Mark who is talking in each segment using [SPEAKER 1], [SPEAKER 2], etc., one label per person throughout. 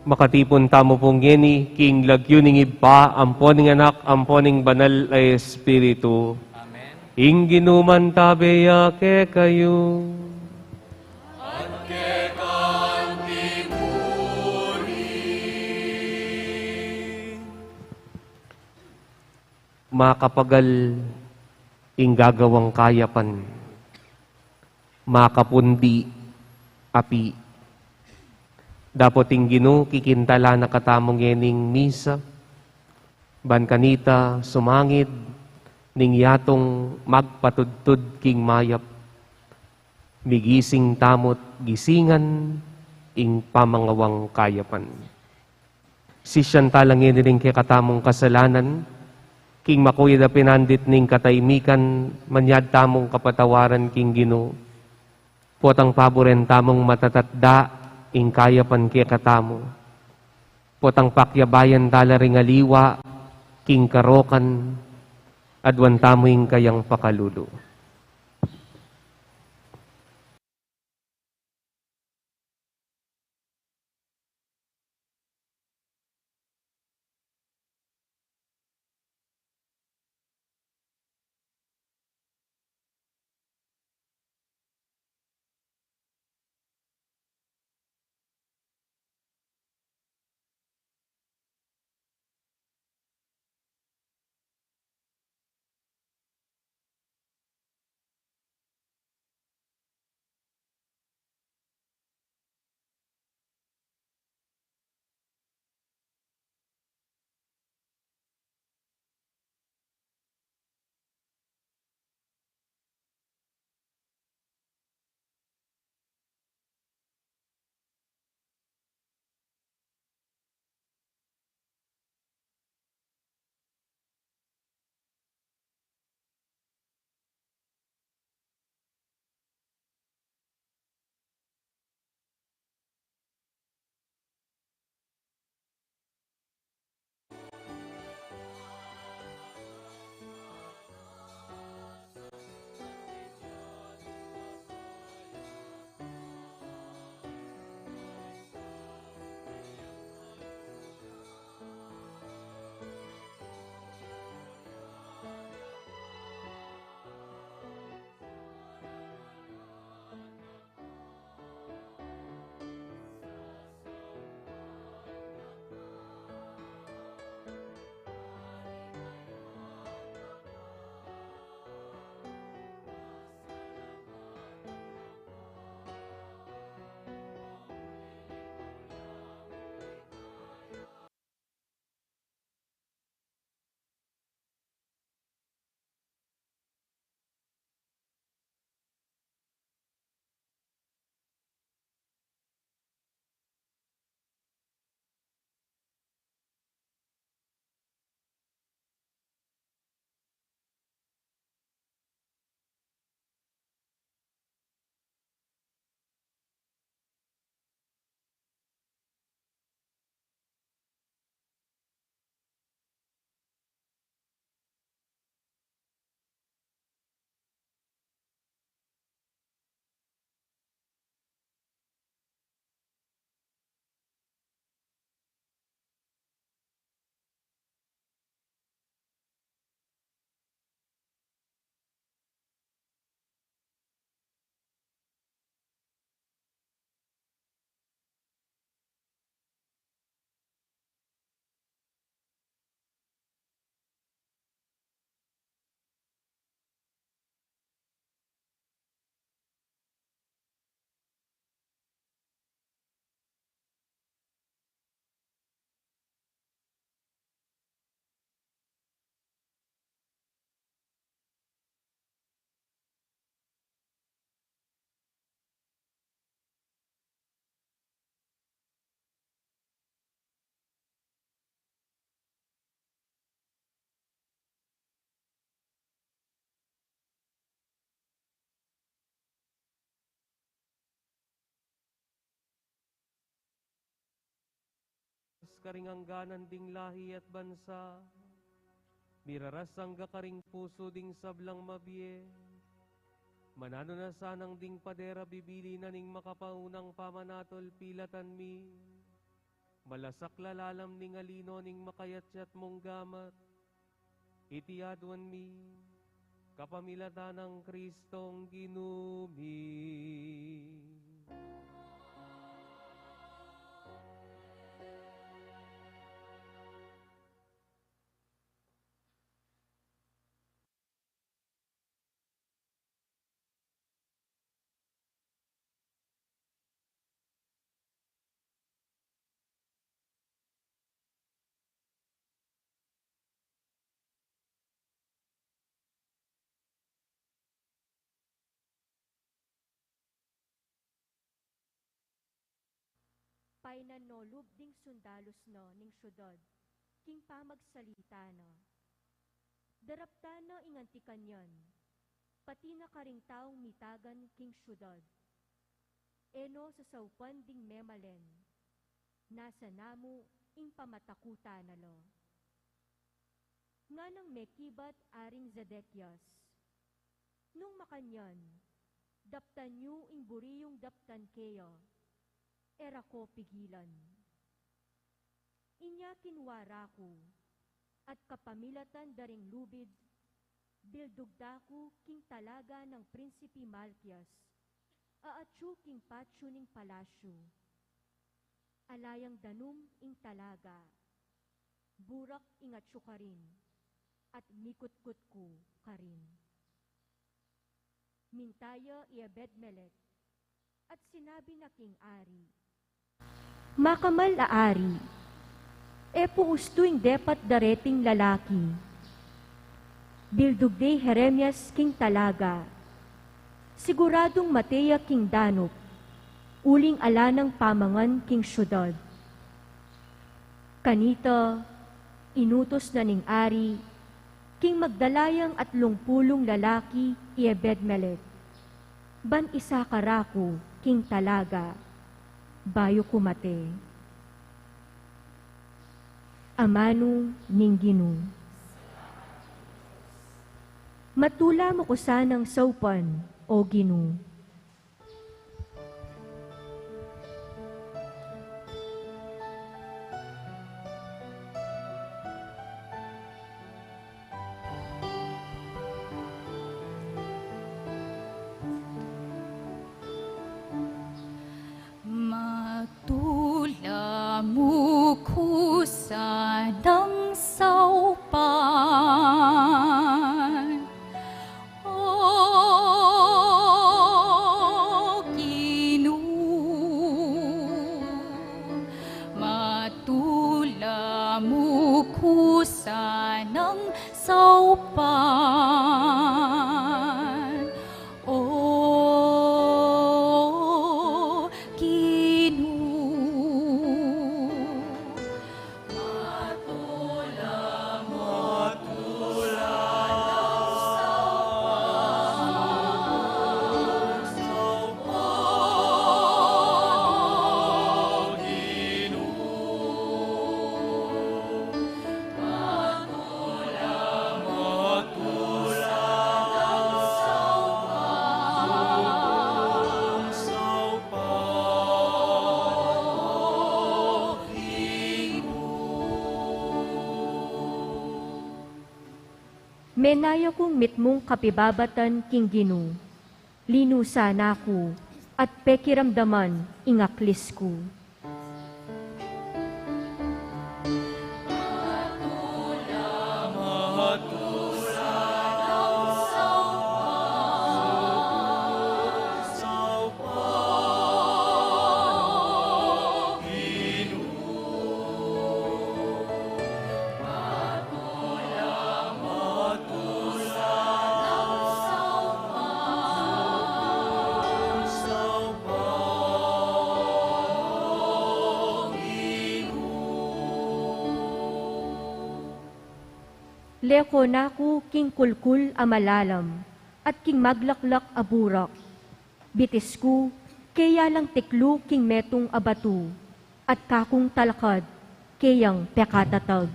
[SPEAKER 1] makatipon tamo pong yeni, king lagyuning iba, amponing anak, amponing banal ay espiritu.
[SPEAKER 2] Amen.
[SPEAKER 1] Ingginuman tabeya ke kayo. Makapagal ing gagawang kayapan, makapundi api. Dapat ing Gino kikintala na katamong yening misa, ban kanita sumangid, ning yatong magpatudtud king mayap, migising tamot gisingan, ing pamangawang kayapan. Sisyan talangin ning katamong kasalanan, king makuya da pinandit ning kataymikan, manyad tamong kapatawaran king Gino, potang paboren tamong matatatda, ing kayapan kaya katamo. Potang pakyabayan tala ring aliwa, king karokan, adwan tamo ing kayang pakalulo. Karingangganan ding lahi at bansa, miraras ang gakaring puso ding sablang mabie, manano na sanang ding padera bibili na ning makapaunang pamanatol pilatan mi, Malasak lalalam ning alino ning makayatyat mong gamat. Itiadwan mi, kapamilata ng Kristong ginumi.
[SPEAKER 2] Painanolub ding sundalos no ning syudad, king pamagsalita na. Darapta na ingantikan yan, pati na karing taong mitagan king syudad. Eno sa saupan ding memalen, nasa namu ing pamatakuta na lo. Nga nang mekibat aring Zedekias, nung makanyan, daptan nyo ing buriyong daptan keyo, era ko pigilan. Inya kinwara ko, at kapamilatan daring lubid, bildugda ko king talaga ng Prinsipi Malkias, aatsu king patsu ning palasyo. Alayang danum ing talaga, burak ing atsu karin, at mikutkut ko karin. Mintaya iabedmelek, at sinabi na king ari, makamal aari, puustuing depat dareting lalaki. Bildugday Jeremias king talaga, siguradong Mateya king danop, uling ala ng pamangan king syudad. Kanita, inutos na ning ari, king magdalayang at lungpulong lalaki iebedmelek. Ban isa karako king talaga, bayo kumate. Amano ning Ginoo. Matula mo ko sanang saupan, o Ginoo.
[SPEAKER 3] Matula mo ko sanang saupan, O Ginoo. Matula mo ko sanang saupan, O
[SPEAKER 2] Menaya kong mitmong kapibabatan king Ginoo, linusa na ko, at pekiramdaman ingaklis ko. Leko naku king kulkul amalalam, at king maglaklak aburak. Bitis ko, kaya lang tiklo king metong abatu, at kakong talakad, kayang pekatatag.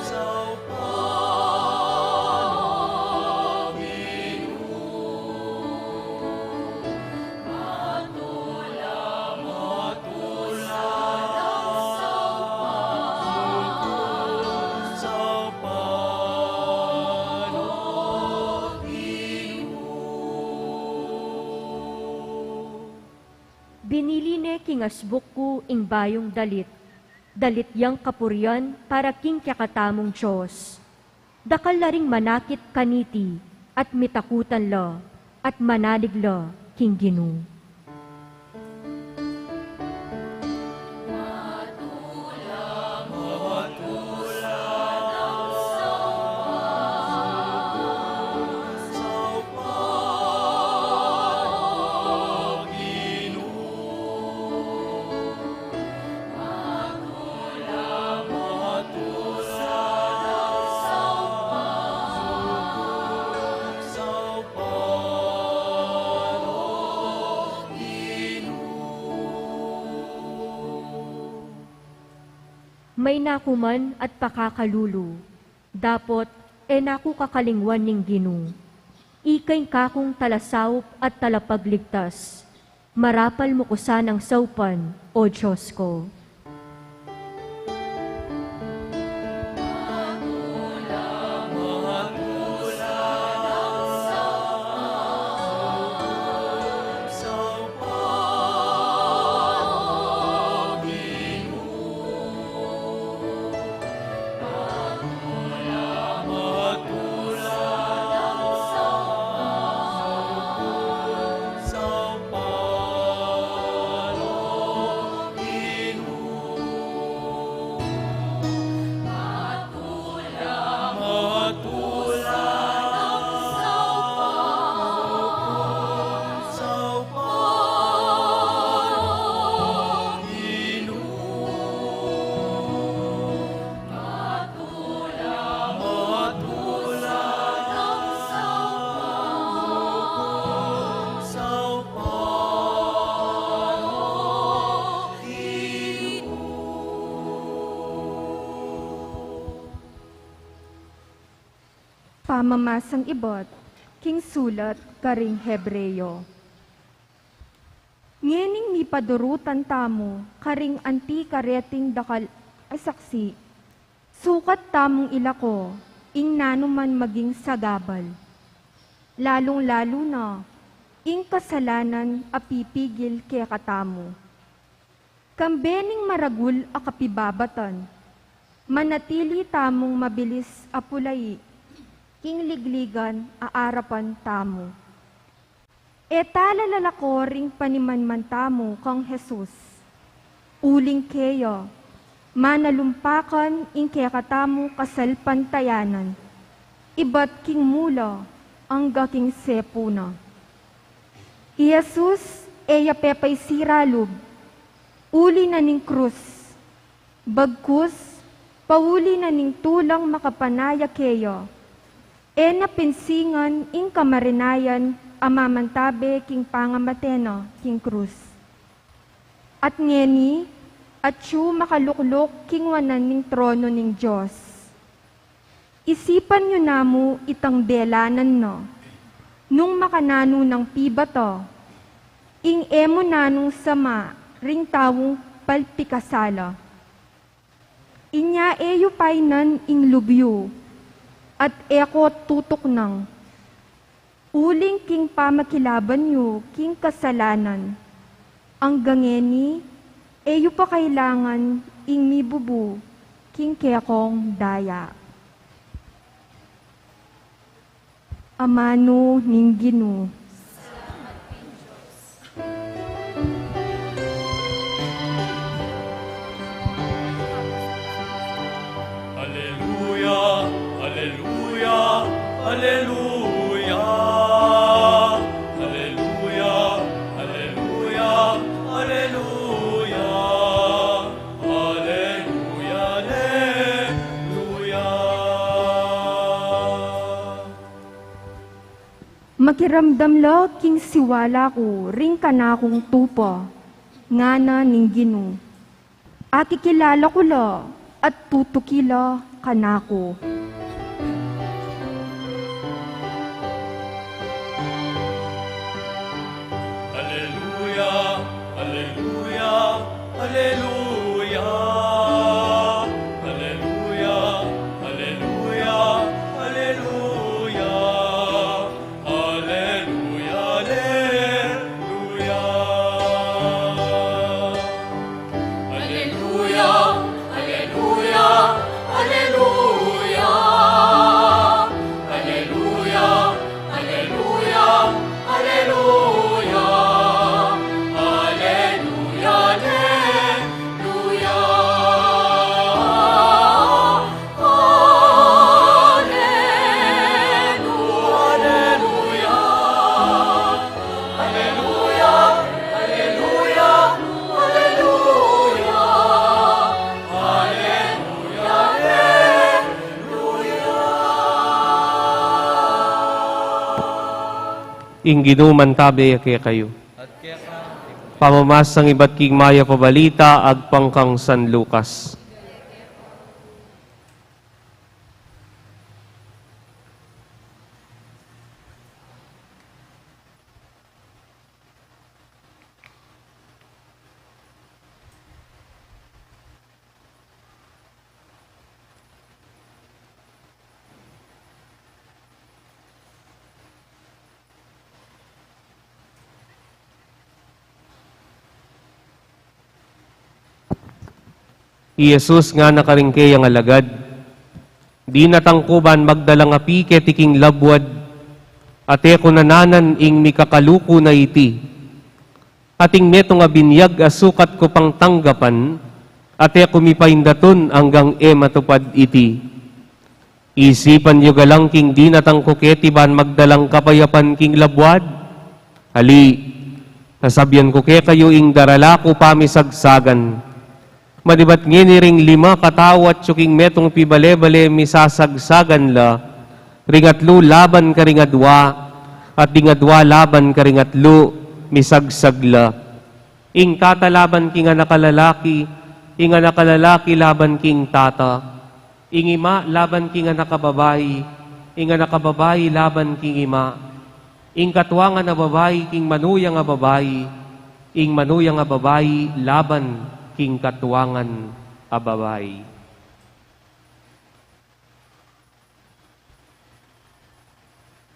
[SPEAKER 3] Saupan,
[SPEAKER 2] Binili ne king asbuk ko ing bayong dalit, dalit yang kapuryan para king kakatamong Diyos. Dakal laring manakit kaniti, at mitakutan la, at manalig la king Ginoo. May nakuman at pakakalulu, dapot naku kakalingwan ning Ginoo. Ikay kakong talasawp at talapagligtas, marapal mo ko sanang saupan, o Diyos ko.
[SPEAKER 4] Pamamasang ibot, king sulat karing Hebreyo. Ngening mi padurutan tamo, karing anti kareting dakal asaksi, sukat tamong ilako, ing nanuman maging sagabal. Lalong-lalo na, ing kasalanan apipigil kaya katamo. Kambening maragul akapibabatan, manatili tamong mabilis apulay, king ligligan aarapan tamo. Talalako ring panimanman tamo kang Jesus. Uling keyo, manalumpakan ing kaya katamo kasal pantayanan. Ibat king mula ang gaking sepuna. Jesus eya pepay siralub, uli na ning krus. Bagkus, pauli na ning tulang makapanaya keyo. Napinsingan ing kamarinayan amamantabe king pangamateno king krus. At ngeni, at siya makaluklok king wanan ning trono ning Diyos. Isipan nyo namo itang delanan no, nung makanano ng pibato, ing emo nanong sama ring tawong palpikasala. Inya eyo painan ing lubyo, at eko tutok nang, uling king pamakilaban yu, king kasalanan, ang gangeni, eyo pa kailangan, ing mibubu, king kekong daya. Amano ning Ginoo.
[SPEAKER 5] Hallelujah, hallelujah, hallelujah. Hallelujah, hallelujah, hallelujah. Hallelujah, hallelujah.
[SPEAKER 4] Makiramdam lo king siwala ko, ring kanakong tupo, ngana ning Ginoo. Akikilala ko lo, at tutukila kanako.
[SPEAKER 5] Hallelujah, hallelujah, hallelujah. Hallelujah, hallelujah, hallelujah. Hallelujah, hallelujah.
[SPEAKER 1] ing ginuman tabi ake kayo.
[SPEAKER 5] At kaya ka,
[SPEAKER 1] Pamamasang iba't king maya pabalita, agpangkang San Lucas. Jesus nga nakaringke ang alagad. Di natangkuban magdalang api ketiking labwad. Ate ko nananan ing mikakaluko na iti. Ating meto nga binyag asukat ko pang tanggapan. Ate ko mipaindaton hanggang matupad iti. Isipan nyo galang king di natangkuketi ban magdalang kapayapan king labwad. Ali, nasabyan ko kayo ing darala ko pamisagsagan. Madibat nginiring 5 katawat tsuking metong pibale-bale misasagsagan la, ringatlo laban ka ringadwa, at dingadwa laban ka ringatlo misagsagla. Ing tata laban king anakalalaki, ing anakalalaki laban king tata, ing ima laban king anakababayi, ing anakababayi laban king ima, ing katwa nga na babayi king manuyang nga babayi, ing manuyang nga babayi laban king katuwangan a babae.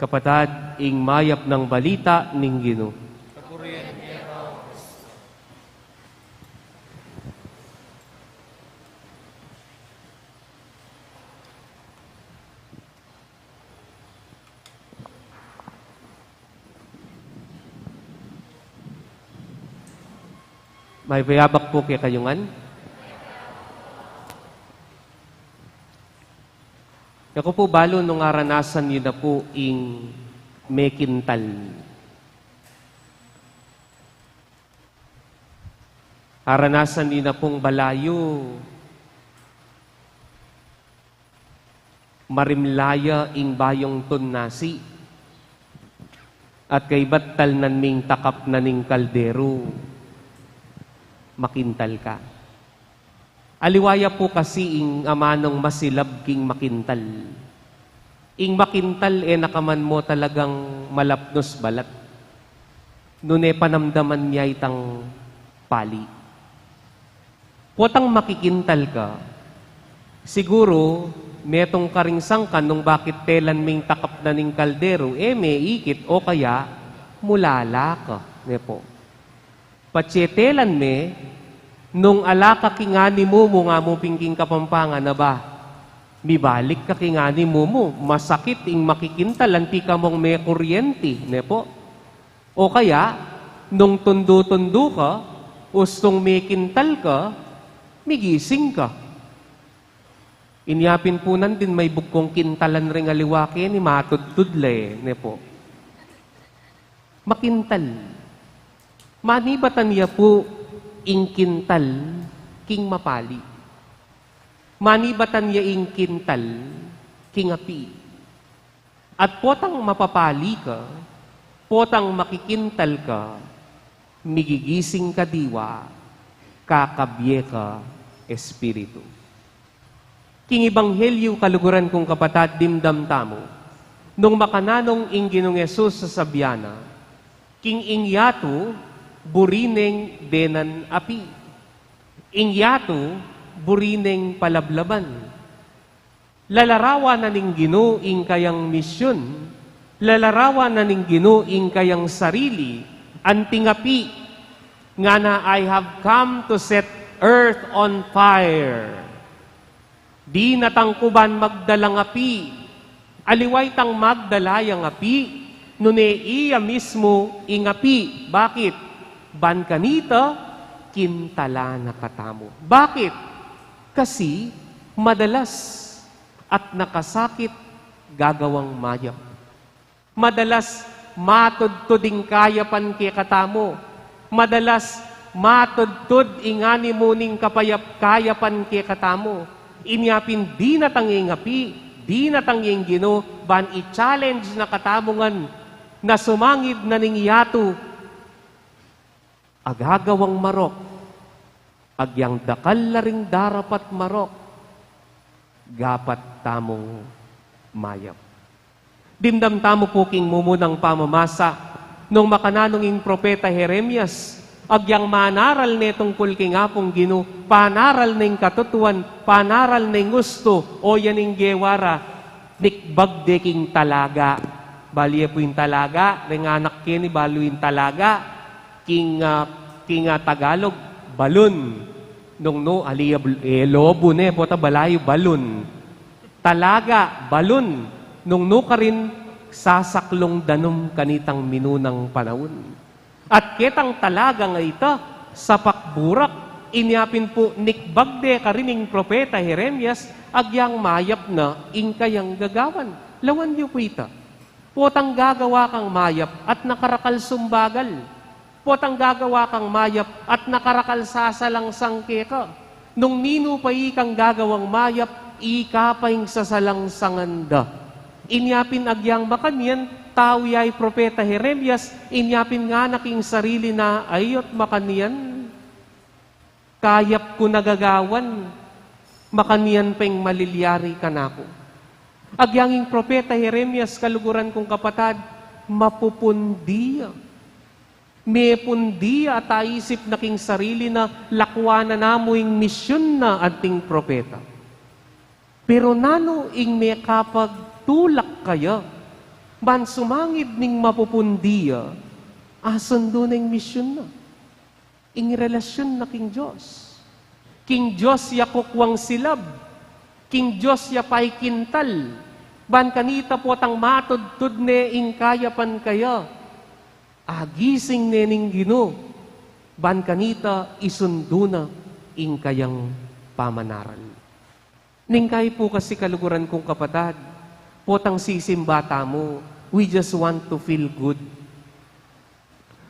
[SPEAKER 1] Kapatad, ing mayap ng balita ning Ginoo. May bayabak po kay kayungan. Ako po balo nung aranasan niyo na po ing mekintal. Aranasan niyo na pong balayo. Marimlaya ing bayong tunnasi. At kay battal nan ming takap na ning kaldero. Makintal ka. Aliwaya po kasi ing amanong masilab king makintal. Ing makintal nakaman mo talagang malapnos balat. Nune panamdaman niya itang pali. Potang makikintal ka, siguro metong karingsang ka nung bakit telan ming takap na ning kaldero, may ikit o kaya mulala ka. Nepo. Patsetelan me, nung alaka kingani mo nga mo pingking kapampangan na ba, mibalik ka kingani mo, masakit ing makikintal, anti ka mong may kuryente, nepo. O kaya, nung tundo-tundo ka, ustong may kintal ka, migising ka. Inyapin po din may bukong kintalan ring aliwake ni matudtudle, nepo. Makintal. Manibatan niya po ing kintal king mapali. Manibatan niya ing kintal king api. At potang mapapali ka, potang makikintal ka, migigising ka diwa, kakabye ka espiritu. King Ebanghelyo kaluguran kong kapatad dimdam tamo, nung makananong ing Ginong Yesus sa sabyana, king ingyato, burineng denan api. Ingyato, burineng palablaban. Lalarawa na ning Ginoo ing kayang misyon. Lalarawa na ning Ginoo ing kayang sarili. Anting api, nga na I have come to set earth on fire. Di natangkuban magdalang api. Aliway tang magdalayang api. Nune iya mismo ing api. Bakit? Ban kanita, kintala na katamo. Bakit? Kasi madalas at nakasakit gagawang mayap. Madalas matudtuding kayapan kay katamo. Madalas matudtud ingani muning kayapan kay katamo. Inyapin di natanging api, di natanging Ginoo, ban i-challenge na katamongan na sumangib na ning yato, agagawang marok, agyang dakal na ring darapat marok, gapat tamong mayap. Dimdam tamo po king mumunang pamamasa, nung makananong propeta Jeremias, agyang manaral netong kulking apong Gino, panaral ning katutuan, panaral ning gusto, o yaning gewara, nikbagde king talaga. Baliya po yung talaga, ring anak kini balo yung talaga, king Tagalog, balon. Nung no, aliya, lobo ne, pota balayo, balon. Talaga, balon. Nung no ka rin, sasaklong danom kanitang minunang panahon. At ketang talaga nga ita, sa pakburak, inyapin po nikbagde karining propeta Jeremias, agyang mayap na ingkayang gagawan. Lawan niyo po ita. Potang gagawa kang mayap at nakarakal sumbagal. Potang gagawa kang mayap at nakarakal sasalang sangke ka. Nung nino pa ikang gagawang mayap, ikapayng sasalang sanganda. Inyapin agyang makanyan, tao yay propeta Jeremias, inyapin nga naking sarili na ayot makanyan. Kayap ko nagagawan, makanyan peng malilyari ka na ko. Agyanging propeta Jeremias, kaluguran kong kapatad, mapupundiya. May pundiya at aisip na king sarili na lakwanan na mo yung misyon na ating propeta. Pero nano ing may kapag tulak kaya, ban sumangib ning mapupundiya, asan doon ang misyon na? Ing relasyon na king Diyos. King Diyos ya kukwang silab, king Diyos ya pay kintal, ban kanita po tang matudtud ne ing kayapan kaya, agising ne ning Gino, ban kanita isundo na ing kayang pamanaral. Ningkay po kasi kaluguran kong kapatad, potang sisimbata mo, we just want to feel good.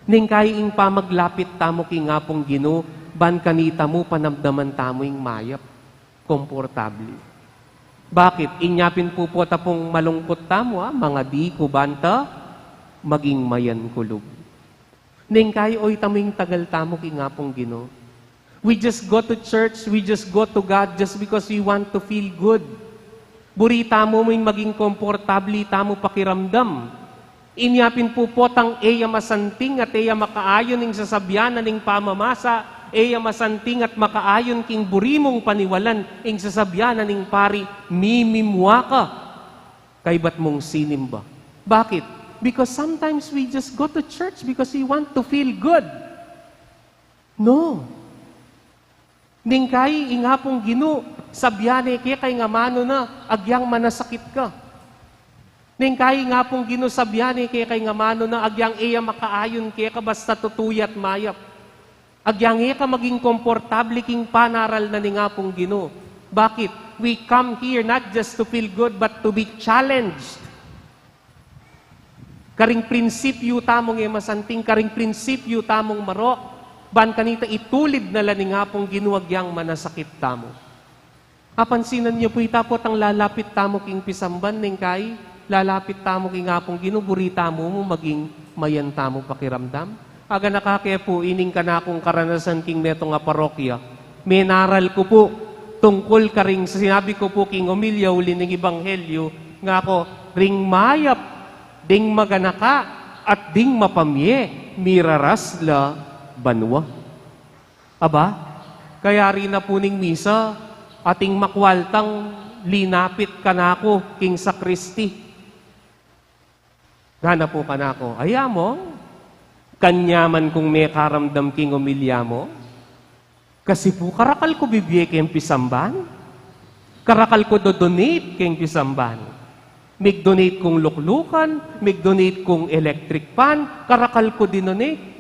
[SPEAKER 1] Ningkay ing pamaglapit tamo king apong Gino, ban kanita mo panamdaman tamo ing mayap, komportable. Bakit? Inyapin po po tapong malungkot tamo, mga di ko banta, maging mayan kulog. Ningkay oy taming tagal tamo king apong Gino. We just go to church, we just go to God just because we want to feel good. Burita mo may maging komportable tamo pakiramdam. Inyapin po potang eya masanting at eya makaayon ning sasabyanan ning pamamasa, eya masanting at makaayon king burimong paniwalan ing sasabyanan ning pari, mimimwa ka, kay ba't mong sinimba. Bakit? Because sometimes we just go to church because we want to feel good. No. Ningkay ingapong Gino, sabyane kaya kay nga mano na, agyang manasakit ka. Ningkay ingapong Gino, sabyane kaya kay nga mano na, agyang iya makaayon kaya ka basta tutuyat mayap. Agyang iya ka maging komportable king panaral na ningapong Gino. Bakit? We come here not just to feel good but to be challenged. Karing prinsipyo tamong masanting, karing prinsipyo tamong marok, ban kanita itulid na laning hapong ginuwagyang manasakit tamo. Apansinan niyo po itapot ang lalapit tamo king pisamban ning kay, lalapit tamo king hapong ginuburi tamo mo maging mayan tamo pakiramdam. Aga nakakaya po ining kanakong karanasan king neto nga parokya. Menaral ko po tungkol karing sinabi ko po king Omilya uli ning Ebanghelyo nga ako ring mayap ding maganaka at ding mapamye, miraras la banwa. Aba, kaya rin na po ning misa, ating makwaltang linapit kanako king sakristi. Gana po kanako, aya mo, kanyaman kung may karamdam king Omilya mo, kasi po karakal ko bibigay kayong pisamban, karakal ko do-donate kayong pisamban. Mig-donate kong luklukan, mig-donate kong electric pan, karakal ko dinonate.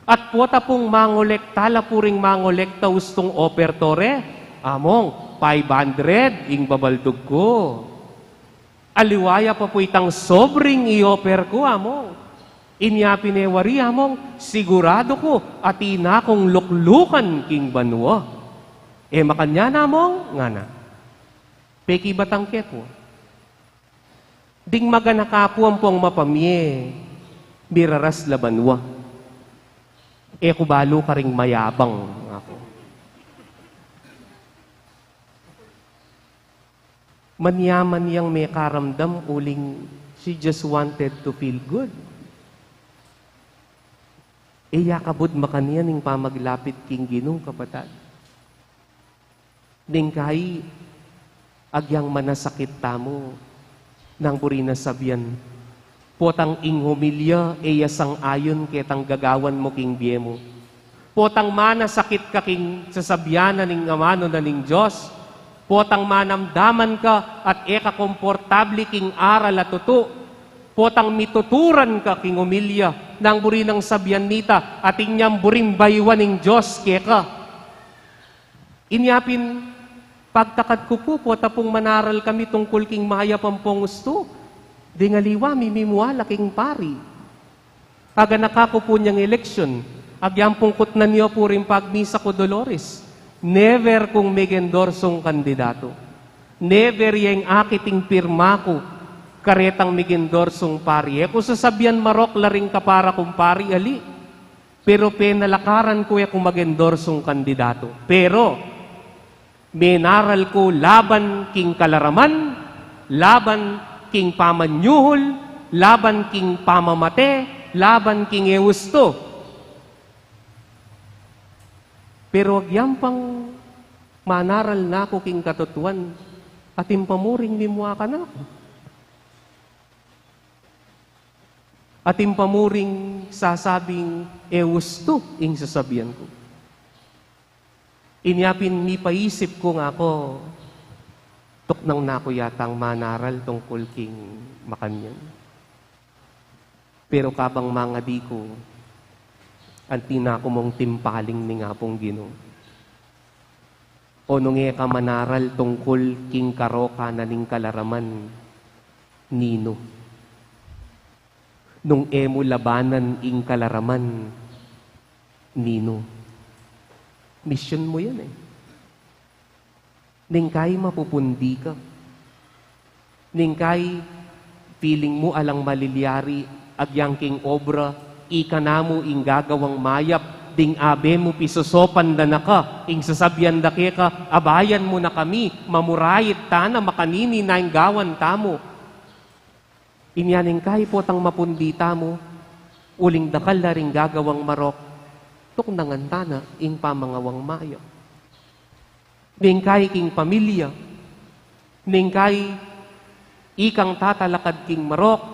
[SPEAKER 1] At puwata pong mangolekta, lapuring mangolekta ustong opertore, among 500 ing babaldog ko. Aliwaya pa po itang sobring i-offer ko, among. Inyapinewari, among, sigurado ko, at ina kong luklukan king banwa. Makanya na, among, nga na. Peki batang kepo. Ding maganakapuan pong mapamye, Biraras labanwa. E kubalo ka ring mayabang ako. Manyaman yang may karamdam uling she just wanted to feel good. E yakabod makaniya ning pamaglapit king Ginong kapatad. Ning kay agyang manasakit tamo nang buri na sabyan. Potang ing humilya eyasang ayon ketang gagawan mo king biemo. Potang manasakit ka king sasabyanan ning amano na ning Diyos. Potang manamdaman ka at eka komportable king aral at tuto. Potang mituturan ka king umilya nang buri ng sabyan nita at inyang buring baywan ning Diyos keka. Inyapin pagtakad ko po, pota pong manaral kami tungkol king mahayapampong gusto. Di nga liwa, mimimuala king pari. Aga nakako po niyang eleksyon, agyampong kutnan niyo po rin pagmisa ko Dolores. Never kung megendorsong kandidato. Never yung akiting pirma ko, karetang megendorsong pari. Kung sasabihan marok laring kapara kong pari, ali. Pero penalakaran ko kung magendorsong kandidato. Pero, menaral ko laban king kalaraman, laban king pamanyuhol, laban king pamamate, laban king ewusto. Pero agyam pang manaral na ako king katutuan at impamuring nimwa ka na ako. At impamuring sasabing ewusto ing sasabihan ko. Inyapin mi paisip ko nga ako, tuknang nako yatang manaral tungkol king makanyan. Pero kabang mga di ko, anti na ako mong timpaling ni nga pong Ginoo. O nung ka manaral tungkol king karoka na ning kalaraman, nino. Nung emo labanan ing kalaraman, nino. Mission mo yan eh. Ningkay mapupundi ka. Ningkay feeling mo alang maliliari agyang king obra, ika na mo ing gagawang mayap, ding abe mo pisosopan da na ka, ing sasabyan da ka, abayan mo na kami, mamurayit ta na makanini na ing gawan tamo. Inyaning kay potang mapundi tamo, uling dakal na ring gagawang marok, tuk nangantana ing pamangawang mayap. Ningkay king pamilya, ningkay ikang tatalakad king marok,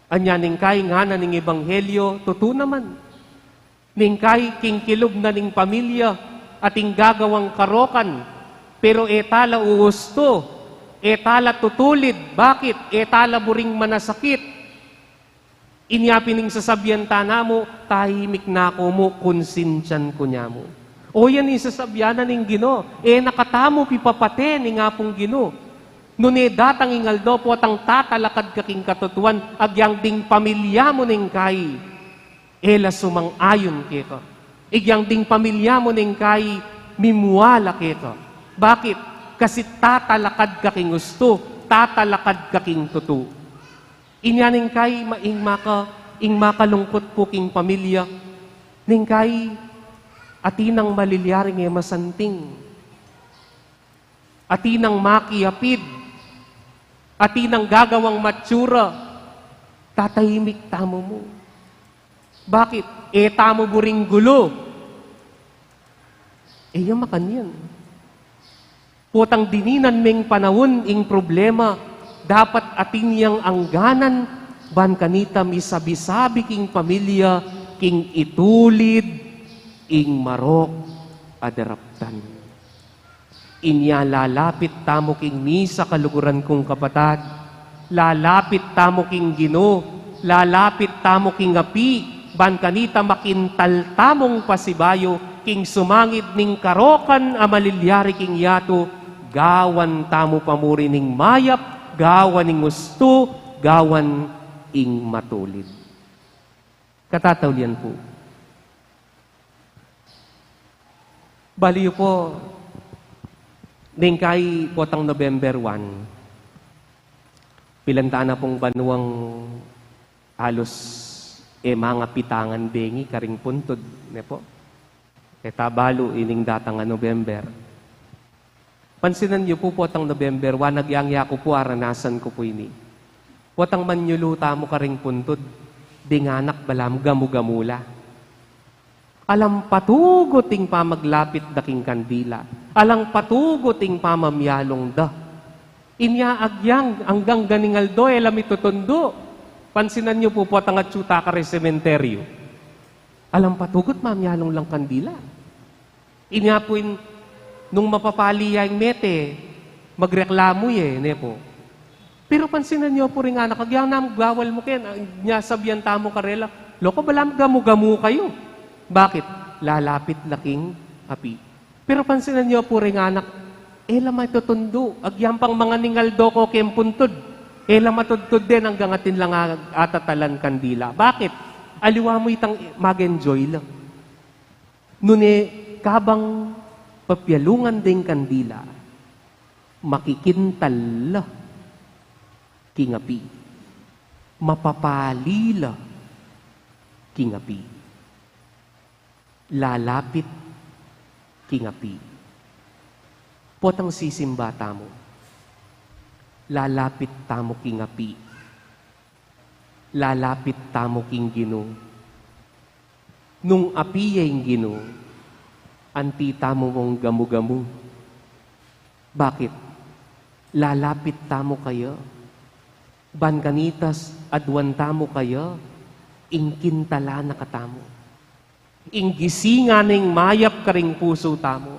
[SPEAKER 1] anya ningkay nga na ning ebanghelyo, tutu naman. Ningkay king kilog na ning pamilya, ating gagawang karokan, pero etala uusto, etala tutulid, bakit? Etala buring manasakit. Inyapin ning sasabyan tana mo, tahimik na ako mo, konsinsyan ko niya mo. O yan isasabyanan ning Ginoo. Nakatamo pipapate ni nga pong Ginoo. Nune datang ingaldo po atang tatalakad kaking katutuan, agyang ding pamilya mo ning kay. Ela sumang ayon keka. Igyang ding pamilya mo ning kay, mimuala keka. Bakit? Kasi tatalakad kaking gusto, tatalakad kaking tutu. Inyaning kay ing makalungkot po king pamilya, ning kay atinang malilyaring masanting, atinang makiyapid, atinang gagawang matsura, tatahimik tamo mo. Bakit? Tamo buring gulo. Yung makanyan. Putang dininan ming panahon ing problema, dapat atin yang angganan, ban kanita misabi-sabi king pamilya, king itulid, ing marok adaraptan. Inya lalapit tamo king misa kaluguran kong kapatad, lalapit tamo king Ginoo, lalapit tamo king api, ban kanita makintal tamong pasibayo, king sumangid ning karokan amalilyari king yato, gawan tamo pamuri ning mayap, gawan ning gusto, gawan ing matulid. Katatawlian po. Baliw po, ningkay potang November 1, pilanta na pong banuang halos mga pitangan bengi karing puntod, ne po. Tabalo ining data nga November. Pansinan niyo po ang November, nagyangya ko po, aranasan ko po ini. Potang manyuluta mo karing puntod, dinganak balam gamu-gamula. Alam patugoting pamaglapit daking kandila. Alang patugoting pamamyalong da. Inya agyang hanggang ganingaldo, elam itutundo. Pansinan niyo po ang atsuta ka rin sementeryo. Alam patugot, mamyalong lang kandila. Inya po nung mapapali yung mete, magreklamo ne po. Pero pansinan niyo po rin anak, agyang namagawal mo ken, niya sabyan tamo karela, loko balam gamu-gamu kayo. Bakit? Lalapit laking api. Pero pansinan niyo po rin anak, ela matutundo, agyang pang mga ningaldo ko kempuntod. Ela matudtod din hanggang atin lang atatalan kandila. Bakit? Aliwa mo itang mag-enjoy lang. Nune, kabang papyalungan ding kandila, makikintal kingapi. Mapapalila kingapi. Lalapit kingapi. Potang sisimba tamo. Lalapit tamo kingapi. Lalapit tamo king Ginoo. Nung api yung Ginoo, anti tamo mong gamu-gamu. Bakit? Lalapit tamo kayo. Bankanitas adwan tamo kayo. Ingkintala na katamo. Inggisinga ning mayap karing puso tamo.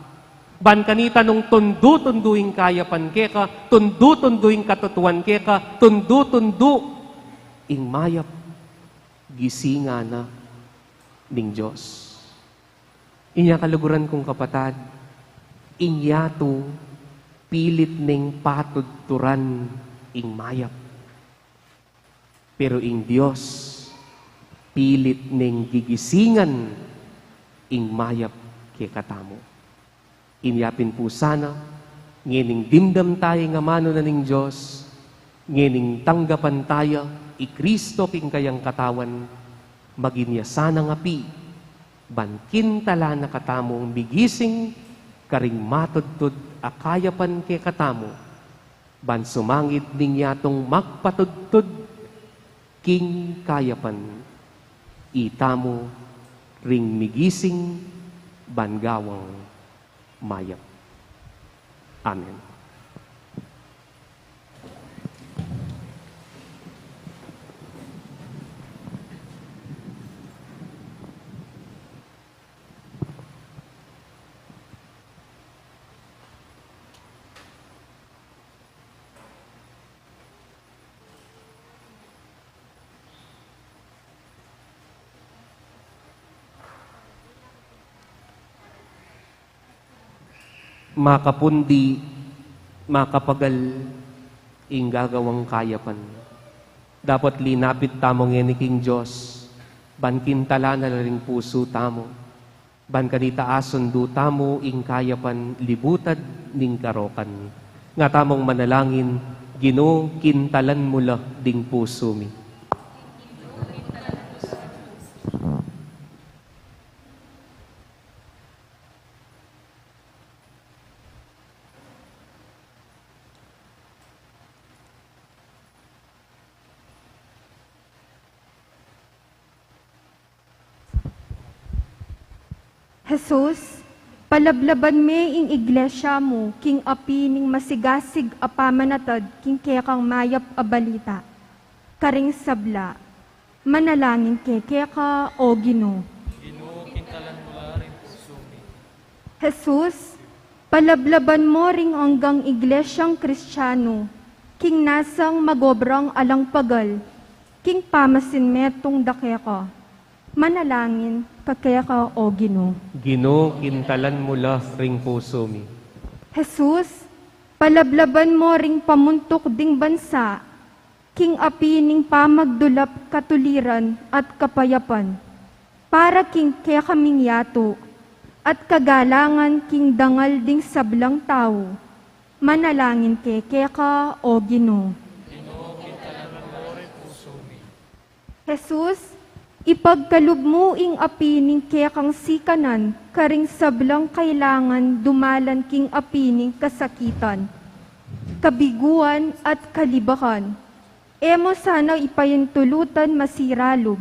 [SPEAKER 1] Bankanita nung tundu-tunduing kayapan keka, tundu-tunduing katutuan keka, tundu-tundu ing mayap gisinga na ning Diyos. Inya kaluguran kong kapatad, inyato pilit ning patudturan ing mayap. Pero ing Diyos, pilit ning gigisingan ing mayap kekatamo. Inyapin po sana, ngining dimdam tayo nga mano na ning Diyos, ngining tanggapan tayo, i-Kristo king kayang katawan, maginya sana nga pi, bankin tala na katamo, bigising, karing matudtud, akayapan ke katamo, ban sumangit ning yatong magpatudtud, king kayapan, itamo, ring migising, bangawang mayap. Amen. Makapundi, makapagal, ing gagawang kayapan. Dapat linapit tamong yan ni King Diyos, bankintala na ring puso tamo, bankanita asundo tamo, ing kayapan, libutad ning karokan. Nga tamong manalangin, Ginoo, kintalan mula ding puso mi.
[SPEAKER 4] Jesus, palablaban me ing iglesia mo, king api ning masigasig apamanatad, king kekang mayap abalita. Karing sabla, manalangin keka o Ginoo.
[SPEAKER 5] Ginoo, kintalan mo la rin sumi.
[SPEAKER 4] Jesus, palablaban mo ring hanggang iglesyang Kristiyano, king nasang magobrang alang pagal, king pamasin metong dakeka. Manalangin kakeka o Ginoo.
[SPEAKER 1] Ginoo, kintalan mula ring puso mi.
[SPEAKER 4] Jesus, palablaban mo ring pamuntok ding bansa, king api ning pamagdulap katuliran at kapayapan, para king kaya kaming yato, at kagalangan king dangal ding sablang tao, manalangin keka o Ginoo. Jesus, Ipagkalub mo ing apining kekang sikanan, karing sablang kailangan dumalan king apining kasakitan, kabiguan at kalibakan. Emo sana ipayintulutan masiralog,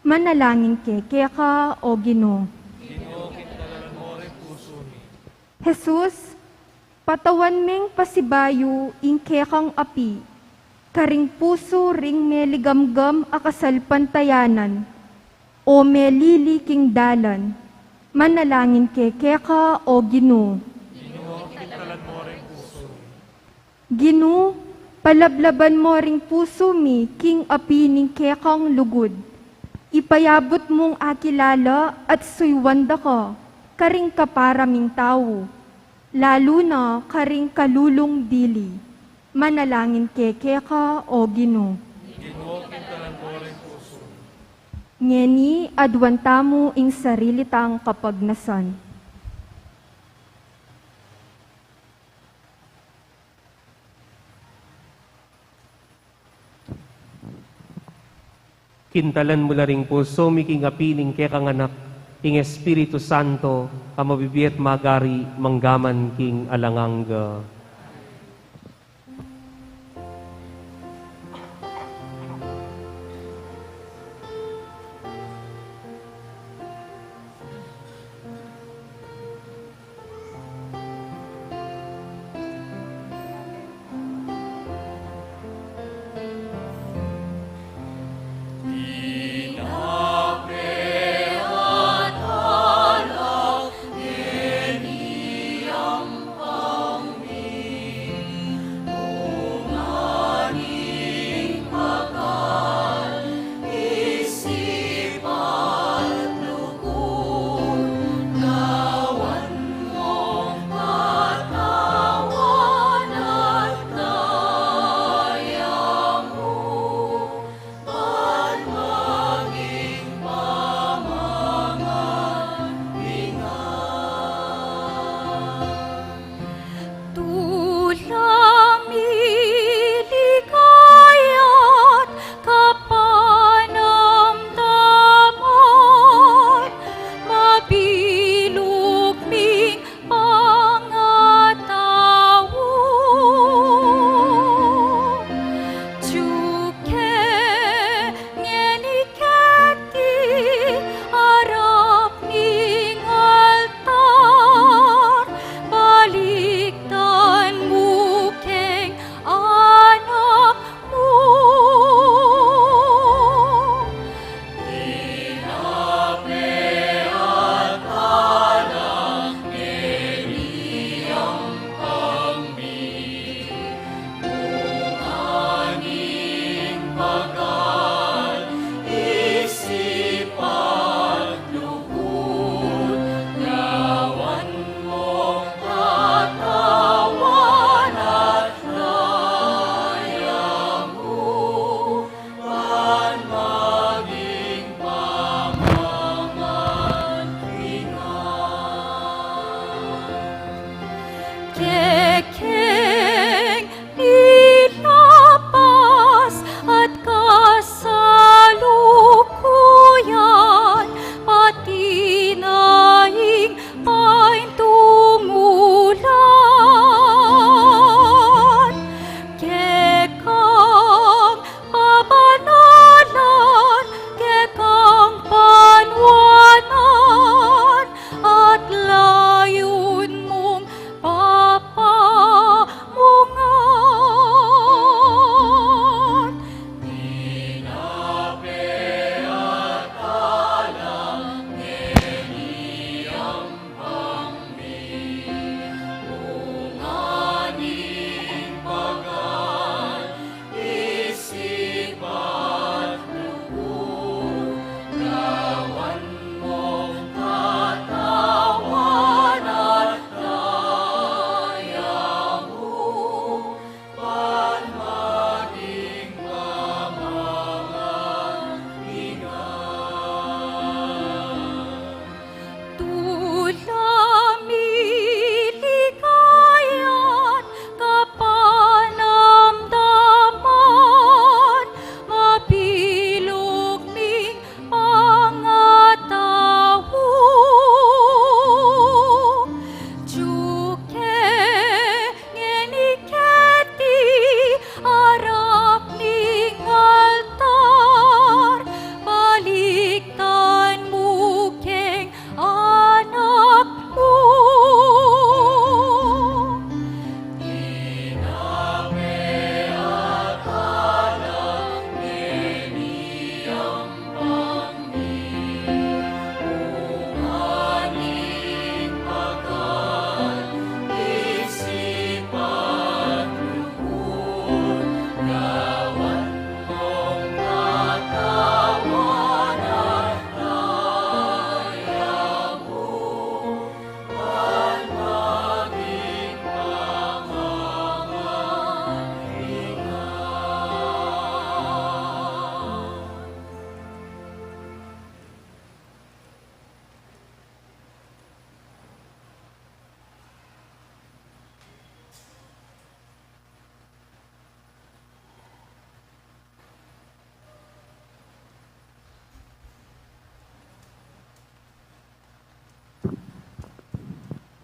[SPEAKER 4] manalangin keka o Ginoo.
[SPEAKER 5] Ginoo, kintalan mo rin puso mi.
[SPEAKER 4] Jesus, patawan meng pasibayo ing kekang api, karing puso ring meligamgam akasalpantayanan, o melili king dalan, manalangin keka o Ginoo.
[SPEAKER 5] Ginoo, kintalan mo rin puso mi.
[SPEAKER 4] Ginoo, palablaban mo ring puso mi king api ning kekang lugod. Ipayabot mong akilala at suywanda ka, karing kaparaming tao, lalo na karing kalulong dili. Manalangin keka o Ginoo.
[SPEAKER 5] Ginoo, kintalan mo rin puso mi.
[SPEAKER 4] Ngeni adwanta mo ing sarili tang kapagnasan.
[SPEAKER 1] Kintalan mo na ring puso, miking apining kekang anak, ing Espiritu Santo, kamabibiyat magari, manggaman king alangangga.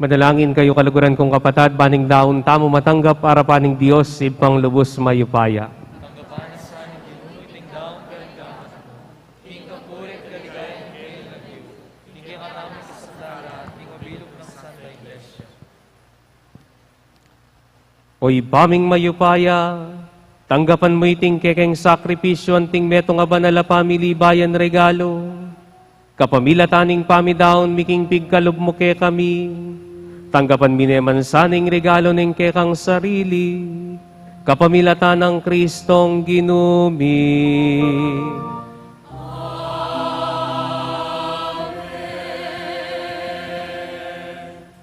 [SPEAKER 1] Manalangin kayo kaluguran kong kapatad, baning daon tamo matanggap para paning Diyos, ipang lubos mayupaya.
[SPEAKER 5] Tanggapan sa aning ginuno, iting daon kaligdaman. Ing kapulit kaligayan kayo lagyo. Ing kakatamay sa sandara, ing mabilog ng Santa Iglesia.
[SPEAKER 1] Oy paming mayupaya, tanggapan mo iting kekeng sakripisyo anting metong abanala pamili bayan regalo. Kapamila taning pamidaon miking pigkalob mo ke kami. Tanggapan mineman saning regalo ng kekang sarili. Kapamila tanang Kristong ginumi.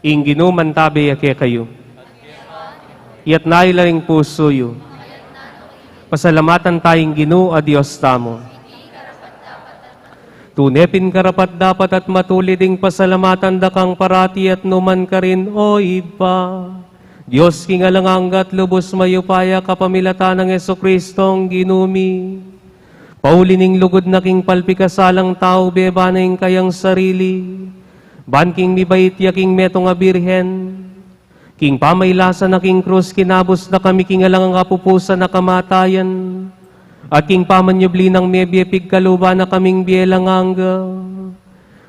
[SPEAKER 1] Ing ginuman tabi ake kayo. Iyat nailaring puso yu. Pasalamatan tayong Ginoo a Diyos tamo. Tunepin karapat dapat at matuliding pasalamatan dakang parati at numan ka rin o iba. Diyos kingalanganggat lubos mayupaya kapamilatan ng Jesucristong ginumi. Paulining lugod na king palpikasalang tao beba na kayang sarili. Banking mibait yaking metong a birhen. King pamaylasa na king krus kinabos na kami kingalangang kapupusa na kamatayan. At king pamanyubli ng mebye pigkaluba na kaming bielanganga.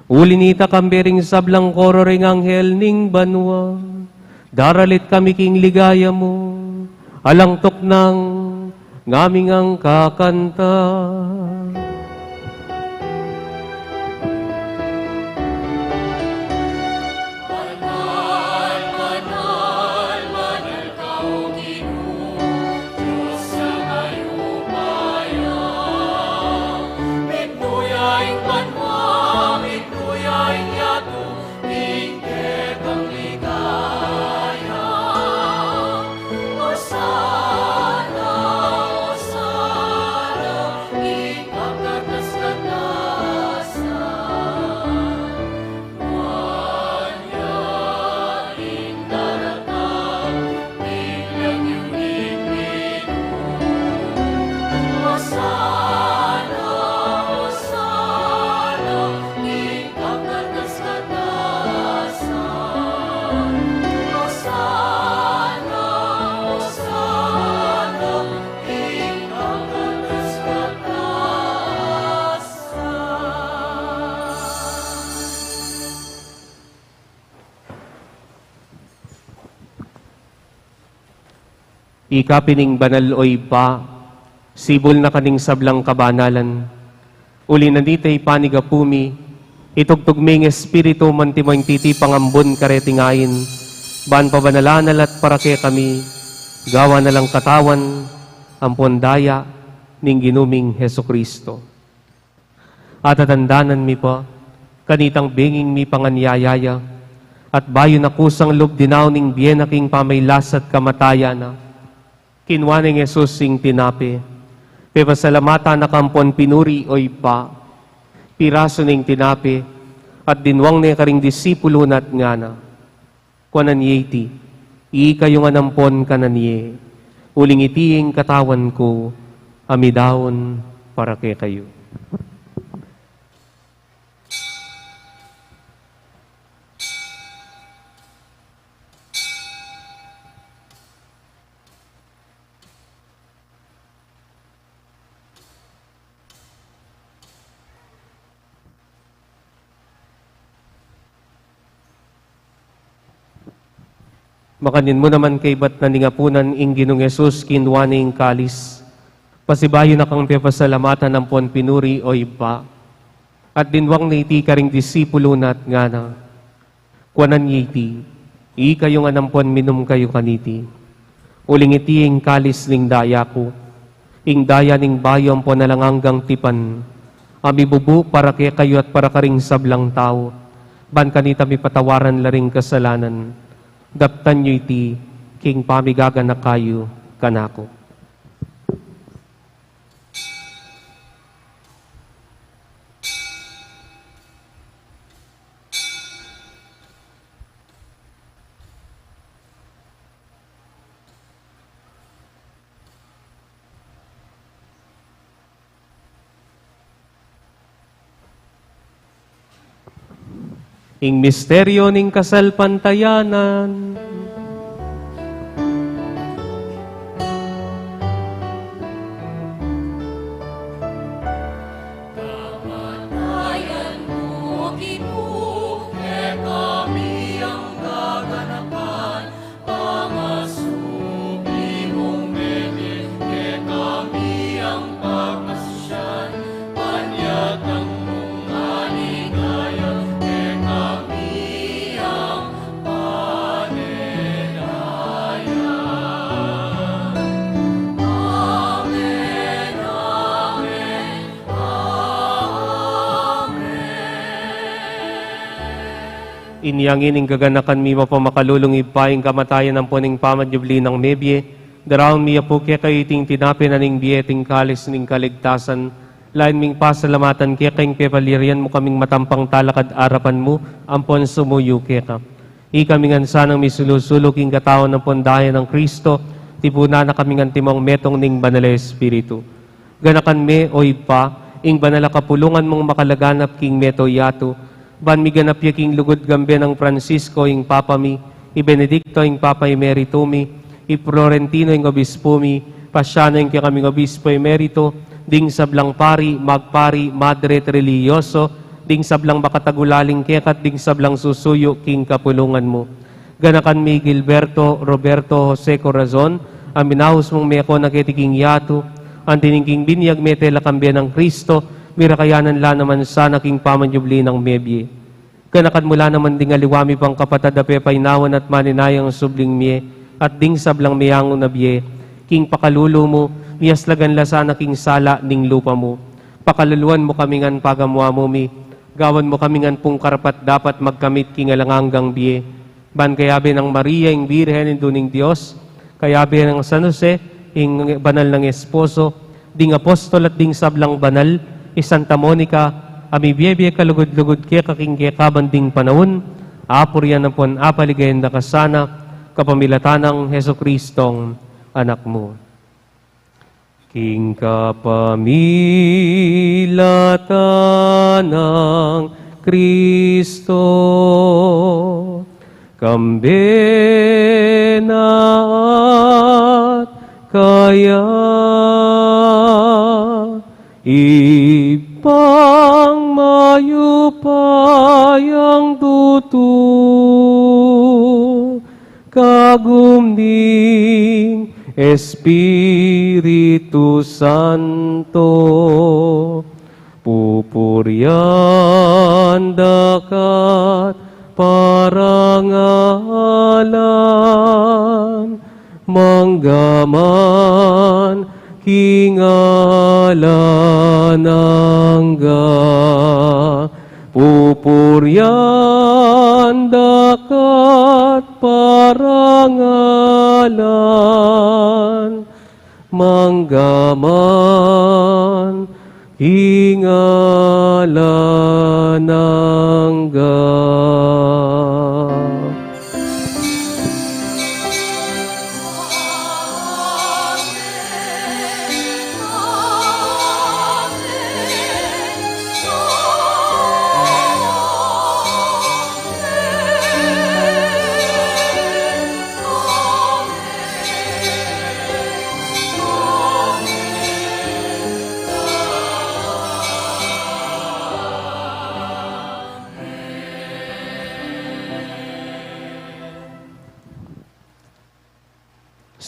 [SPEAKER 1] Ulinita kambering sablang koro ring anghel ning banwa. Daralit kami king ligaya mo. Alang tok ng ngaming ang kakanta. Ikapining banal oy pa, sibol na kaning sablang kabanalan. Uli nanditay panigapumi, itugtugming espiritu mantimoy titi pangambon karetingayin, ban pabanalanan at parake kami, gawa na lang katawan, ampon daya, ning ginuming Heso Kristo. At atandanan mi pa, kanitang binging mi panganyayaya, at bayo na kusang loob dinaw ning biyen aking pamaylas at kamataya na, kinwa ng Jesus sing tinapi, pepasalamata na kampon pinuri oy pa, piraso ning tinapi, at dinwang na karing disipulo nat nga na, kwananyeti, kayo nga nampon kananye, uling itiing katawan ko, amidawon para kay kayo. Makanin mo naman kay ba't naningapunan ing Ginong Yesus kinwaning kalis. Pasibayo na kang pepasalamatan ng pon pinuri o iba. At dinwang na iti karing disipulo nat nga na. Kwanan iti, kayo nga nampon minum kayo kaniti. Uling iti ing kalis ning daya ko. Ing daya ning bayo ang ponalanganggang tipan. Amibubu para kay kayo at para karing sablang tao. Ban kanita mi patawaran laring kasalanan. Daptan nyo iti, king pamigaga na kayo, kanako. ing misteryo ning kasal pantayanan.
[SPEAKER 3] Kamatayan mo, Ginoo, kami ang gaganapan. Pangasubi mong bebe, kami ang pagmasyan. Panyatang mong aligaya, kami ang panenaya. Amen, amen, amen.
[SPEAKER 1] Inyangin ing gaganakan mi mapamakallulong ipaing kamatayan ng puning pamadjubli ng mebye, daraon mi apo kaya kayo iting tinapin aning biyeting kalis ning kaligtasan, lain ming pasalamatan kaya kayong pepalirian mo kaming matampang talakad arapan mo, ampon sumuyo kaya ka. Ikamingan sanang misulusulok ing katawan ng pondayan ng Kristo, tipuna na kaming antimong metong ning banal Espiritu. Ganakan me o ipa, ing banal kapulungan mong makalaganap king meto yato, ban mi ganap yaking lugod gambe ng Francisco ing Papa mi, i Benedicto ing Papa Emerito mi, i Florentino ing Obispo mi, pasyano ing kaming Obispo Emerito, ding sablang pari, magpari, madre religyoso, ding sablang makatagulaling kekat, ding sablang susuyo king kapulungan mo. Ganakan mi Gilberto, Roberto, Jose Corazon, ang binahos mong meko na kitiking yato, ang tiningking binyag mete lakambyan ng Kristo, mirakayanan la naman sana king pamanjubli ng mebye. Ganakan mula naman ding aliwami pang kapatad na pepainawan at maninayang subling mie, at ding sablang miyango na biye, king pakalulo mo, miyaslagan la sana king sala ning lupa mo. Pakaluluan mo kamingan pagamwa mo mi, gawan mo kamingan pong karapat dapat magkamit king alanganggang biye. Ban kayabe ng Maria ing Birhen induning Diyos, kayabe ng San Jose ing banal ng esposo, ding apostol at ding sablang banal, Santa Monica, amibiyebye kalugod-lugod kaya kaking kaya kabanding panahon, apuryan ng pon apaligayin na kasana, kapamilatanang Heso Kristong anak mo. King kapamilatanang Kristo, kambena at kaya, ipang mayupayang tutu, kagumning Espiritu Santo, pupuryan dakat parangalan, manggaman kingalanangga, pupuryan dakat parangalan, manggaman kingalanangga.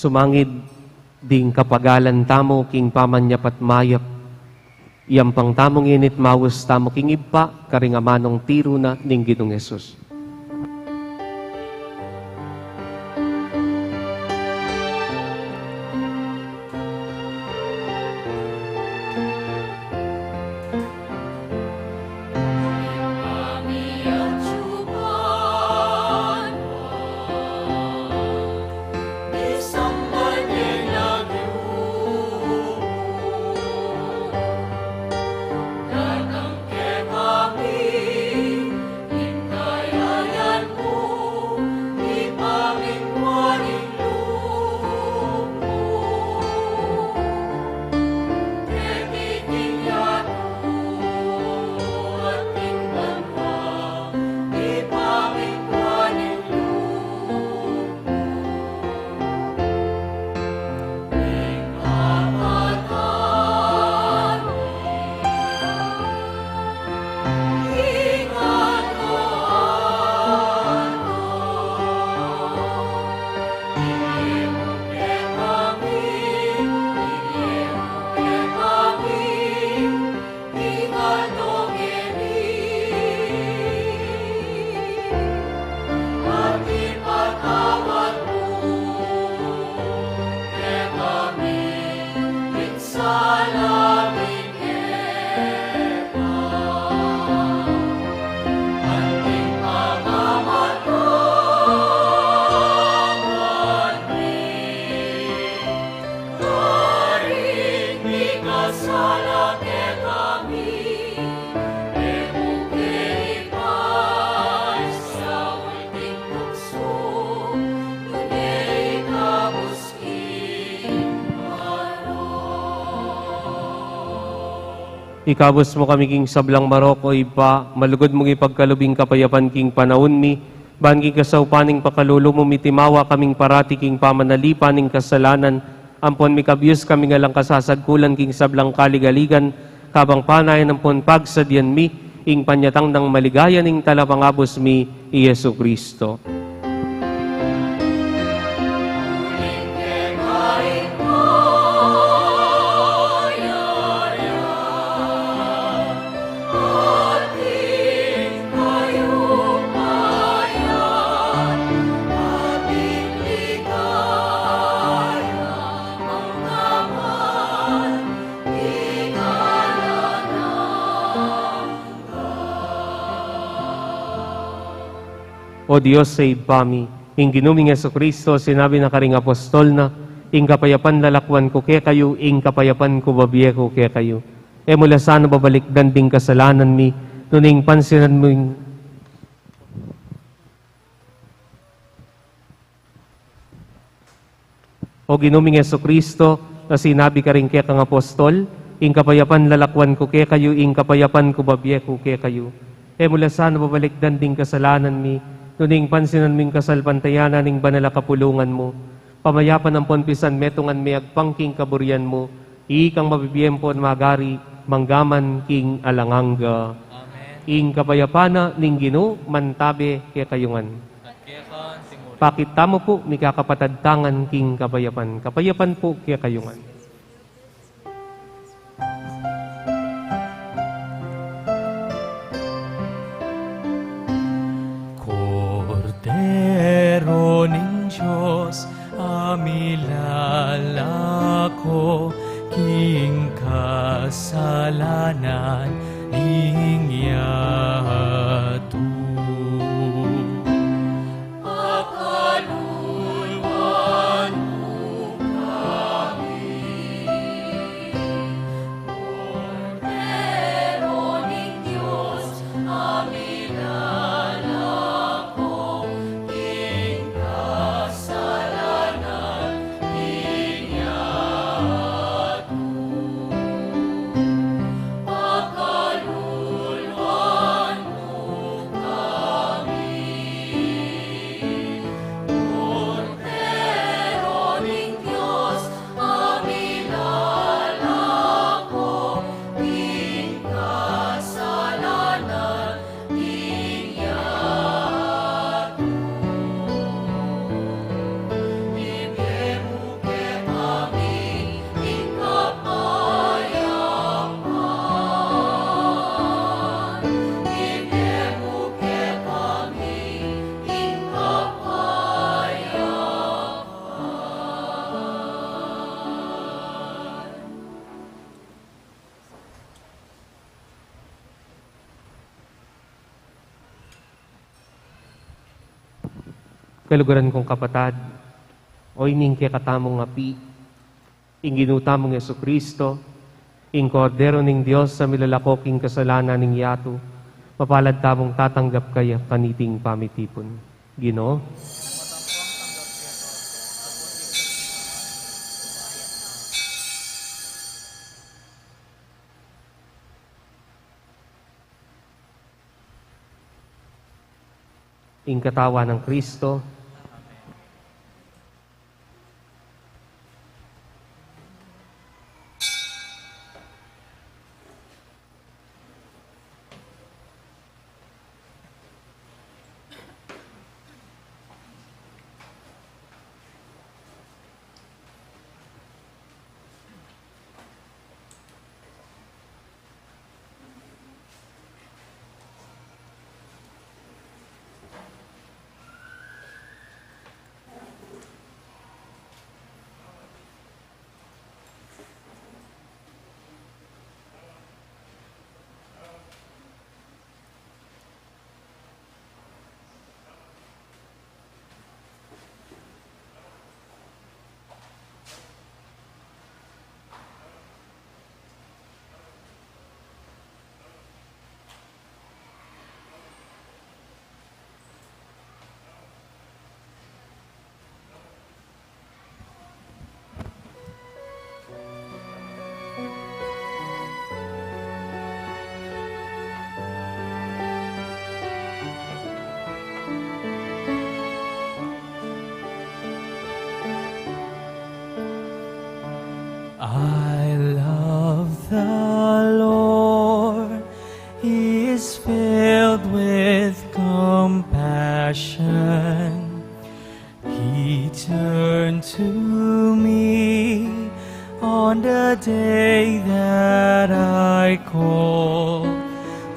[SPEAKER 1] Sumangid ding kapagalan tamo king pamanyapat mayap, iyang pang tamong init mawus tamo king ipa karingamanong tiro na ning Ginoong Hesus.
[SPEAKER 3] Datang ke kami, hingga
[SPEAKER 1] Ikabos mo kami king sablang maroko ipa, malugod mong ipagkalubing kapayapan king panahon mi, ban king kasaupaning pakalulu mo mitimawa kaming parati king pamanalipan ning kasalanan, ampon mi kabyus kami nga lang kasasagkulan king sablang kaligaligan, kabang panayan ampon pagsadyan mi, ing panyatang ng maligaya ning talapangabos mi, Yesu Kristo. O Diyos, save kami. Ing ginuming Yesu Kristo, sinabi na karing apostol na, ing kapayapan lalakwan ko kaya kayo, ing kapayapan ko babiye ko kaya kayo. E mula sana babalik danding kasalanan mi, nuning pansinan mo yung... O ginuming Yesu Kristo, na sinabi ka rin kaya kang apostol, ing kapayapan lalakwan ko kaya kayo, ing kapayapan ko babiye ko kaya kayo. E mula sana babalik danding kasalanan mi, nuning pansinan ming kasalpantayanan ning banala kapulungan mo, pamayapan ang ponpisan metungan may agpangking kaburyan mo, ikang mabibiyempon magari, manggaman king alanganga.
[SPEAKER 5] Amen.
[SPEAKER 1] Ing kapayapana ning Ginoo mantabe kaya kayungan.
[SPEAKER 5] At kaya ka, timur.
[SPEAKER 1] Pakita mo po, mi kakapatadtangan king kapayapan. Kapayapan po kaya kayungan.
[SPEAKER 5] Cordero ning Diyos, amilalako, king kasalanan, ning yatu.
[SPEAKER 3] Pakaluluan mo kami, Cordero ning Diyos, amilalako, ing kasalanan, ing yatu. Pakaluluan mo kami, Cordero ning Diyos, amilalako, ing kasalanan, ing yatu. Ibigay mo kay kami, ing kapayapan. Ibigay mo kay kami, ing kapayapan.
[SPEAKER 1] Kalugaran kong kapatad, o ining kaya katamong api, ing ginutamong Yesu Kristo, ing kordero ning Diyos sa milalakoking kasalanan ning yatu, mapalad tamong tatanggap kaya kaniting pamitipon. Ginoo, ing katawa ng Kristo,
[SPEAKER 5] I love the Lord. He is filled with compassion. He turned to me on the day that I called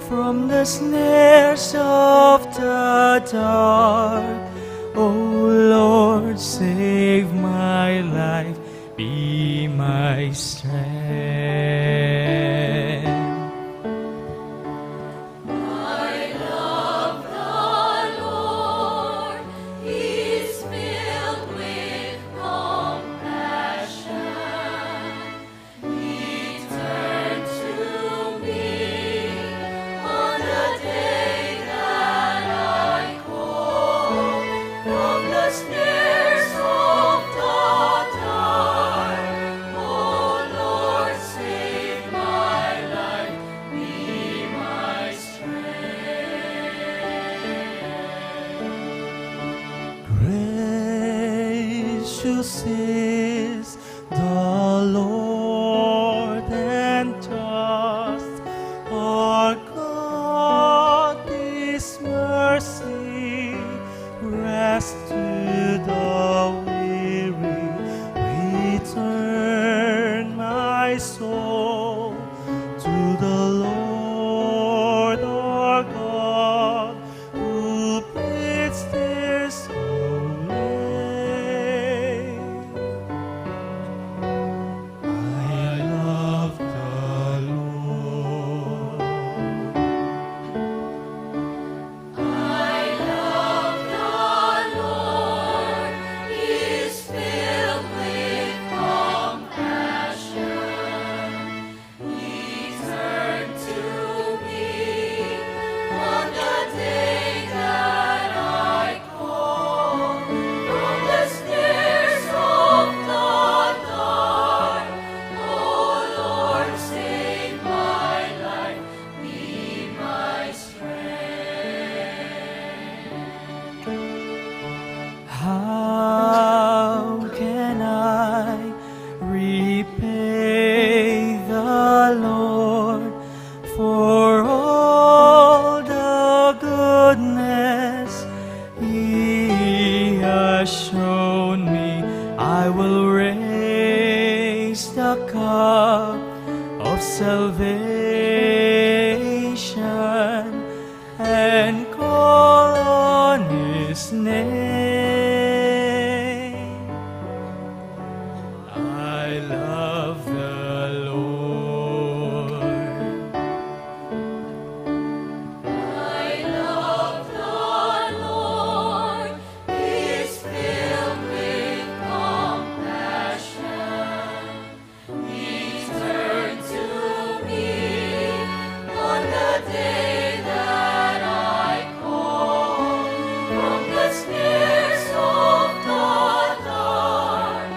[SPEAKER 5] from the snares of the dark. Oh Lord, save my life, be my strength.
[SPEAKER 3] I love the Lord. He is filled with compassion. He turned to me on the day that I called from the snares of the dark. Oh Lord, save my life, be my strength.
[SPEAKER 5] Gracious is the Lord, and just our God is mercy. Rest to the weary, return my soul to the Lord our God, who bids their soul away. I love the Lord.
[SPEAKER 3] I love the Lord. He is filled with compassion. He turned to me on the day that I called from the snares of the dark. Oh Lord, save my life, be my strength.
[SPEAKER 5] How can I repay the Lord for all the goodness He has shown me? I will raise the cup of salvation and call on His name. I love the Lord.
[SPEAKER 3] I love the Lord. He is filled with compassion. He turned to me on the day that I called from the snares of the dark.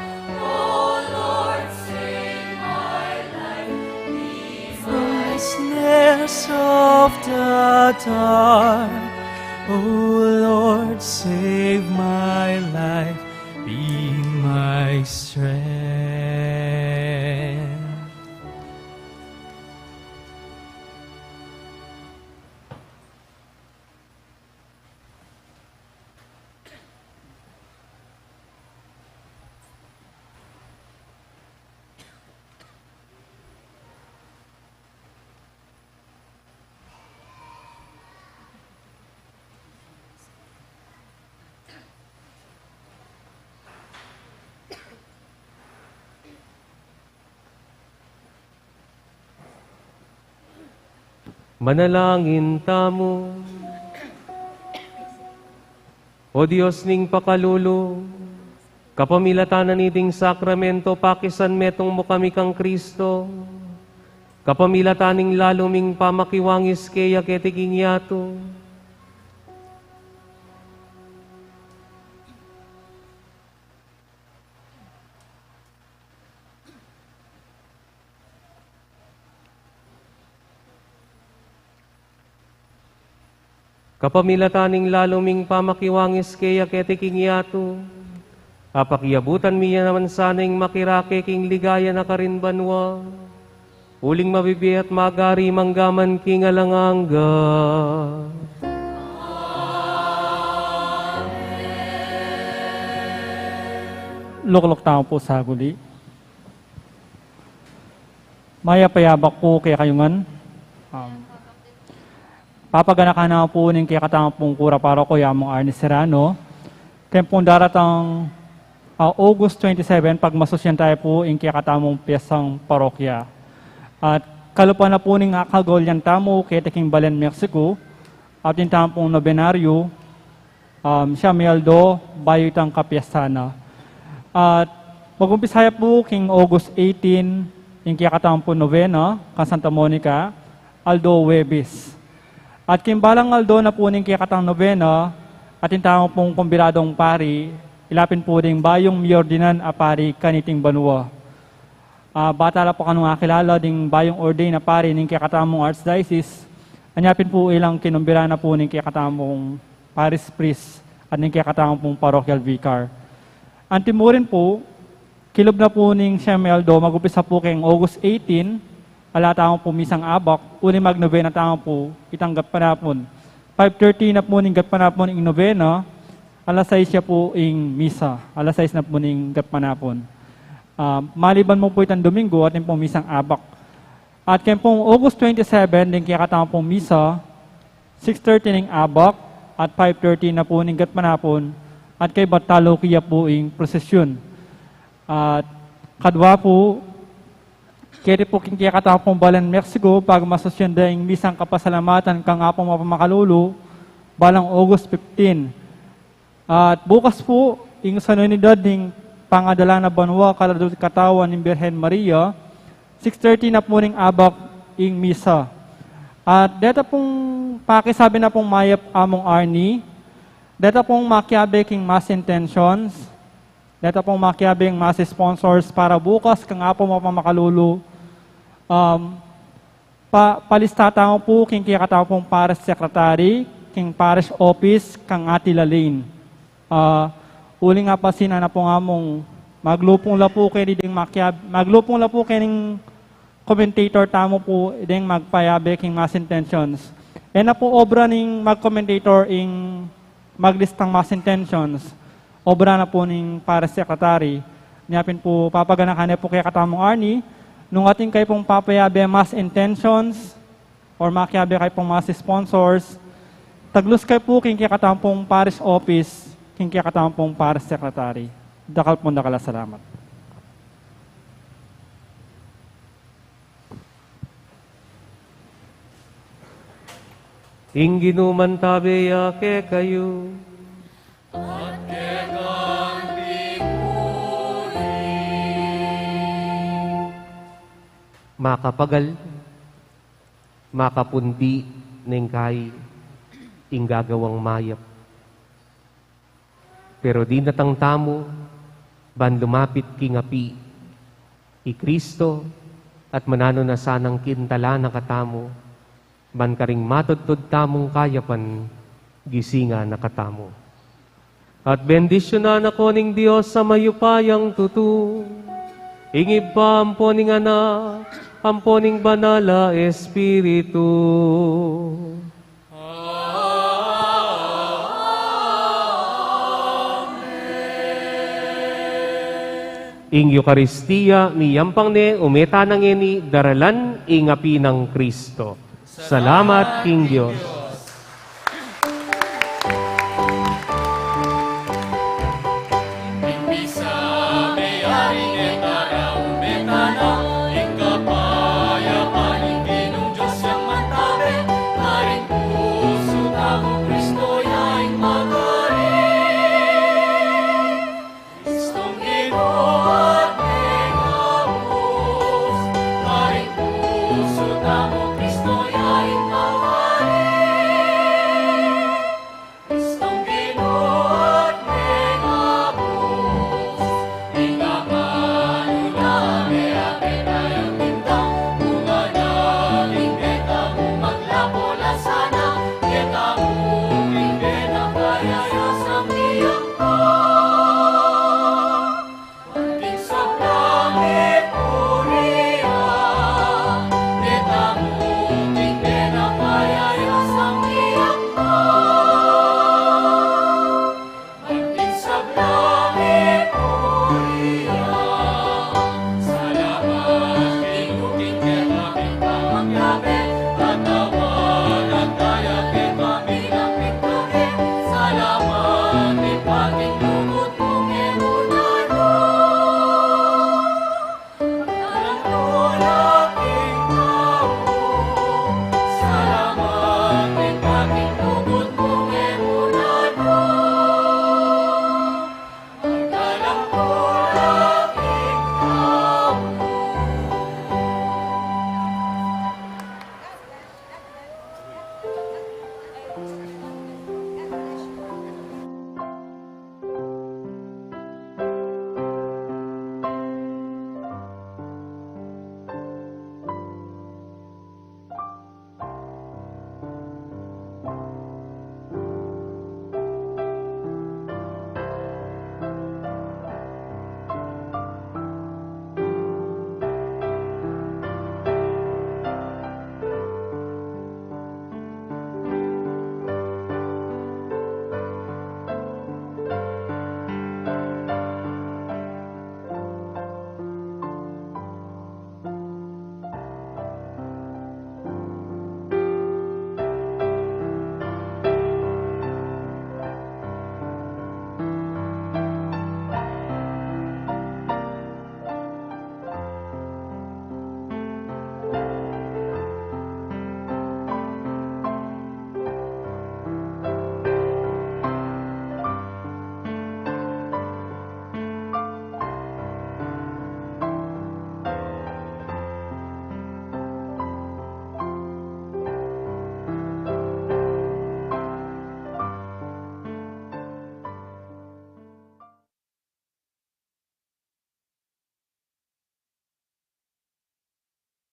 [SPEAKER 3] Oh Lord, save my life, be
[SPEAKER 5] From
[SPEAKER 3] my
[SPEAKER 5] the snares of the dark, oh Lord, save my life, be my strength.
[SPEAKER 1] Manalangin tamo. O Diyos ning pakalulo, kapamilatanan niting sakramento, pakisan metong mo kami kang Kristo, kapamilataning laluming pamakiwangis kaya ketiking yato, kapamilataning laluming pamakiwangis kaya ketiking yato, Apakiabutan miya naman sanang makirake king ligaya na karinbanwa. Uling mabibi at magari manggaman king alangangga.
[SPEAKER 6] Luklok tao po sa guli. Maya payabak po kaya kayungan. Papaganakan na po ning kaya katang pong kura para ko yamong Arnie Serrano. Kaya pong daratang August 27, pag masosyan tayo po yung kaya katamong piyesang parokya. At kalupan na po ning akagol yan tamo kaya taking Balen, Mexico. At yung tamong nobenaryo, siya Mieldo, bayutang kapiestana. At mag-umpisaya po king August 18, yung kiyakatang po novena, ka Santa Monica, Aldo Webis. At kimbalang Aldo na po ning kiyakatang novena, at yung tamang pong kumbiradong pari, ilapin po ding bayong miordinan a pari kaniting banwa. Bata la po kanong akilala ding bayong ordain na pari ning kiyakatamong archdiocese, anyapin po ilang kinumbira na po ning kiyakatamong parish priest at ning kiyakatamong pong parochial vicar. Antimurin po, kilob na po ning Shemeldo, mag-upisa po kayong August 18, alatang po misang abak, uni magnovena tang po, itanggap panapon. 5:30 na po ning gat panapon ing novena, alas 6 siya po ing misa, alas 6 na po ning gat panapon. Maliban mo po itang Domingo at yung pong misang abak. At kaya pong August 27, din kaya katang pong misa, 6:30 ning abak, at 5:30 na po ning gat panapon, at kay Batalo kiya po ing prosesyon. At kadwa po, kaya po king kaya katang pong Balen, Mexico, pag masosyon da ing misang kapasalamatan kang nga pong mapamakalulu, balang August 15. At bukas po, ing sanunidad ning pangadala na banwa kaladot katawan ng Birhen Maria, 6:30 na po ning abak ing misa. At dito pong pakisabi na pong mayap among Arnie, dito pong makiabe king mass intentions, dito pong makiabe king mass sponsors para bukas kang nga po mapamakalulu, palistatang po king kiyakataw pong parish secretary, king parish office, kang Atila Lane. Uli nga pa sina na po nga mong maglupong lapo kayo ding maglupong lapo kayo ning commentator tamo po ding magpayabe king mass intentions. E na po obra ning mag-commentator ing maglistang mass intentions. Obra na po ning parish secretary. Niyapin po papaganakan po kaya katamong Arnie, nung ating kayo pong papayabe mass intentions or makiabe kayo pong mass sponsors, taglus kayo po king kaya katamong parish office, king kaya katamong parish secretary. Dakal po nakala salamat.
[SPEAKER 1] Ingginuman tabeya ke kayo. Makapagal, makapundi ng kay ing gagawang mayap. Pero di natang tamo, ban lumapit kingapi, i Kristo at manano na sanang kintala na katamo, ban karing matudtod tamong kayapan, gisinga na katamo. At bendisyonan ako ning Diyos sa mayupayang tutu, ingib pa amponing anak, amponing banala Espiritu. Ing Eucharistia, miyampang ne, umeta nang ini, daralan, ingapi ng Kristo. Salamat, King Diyos.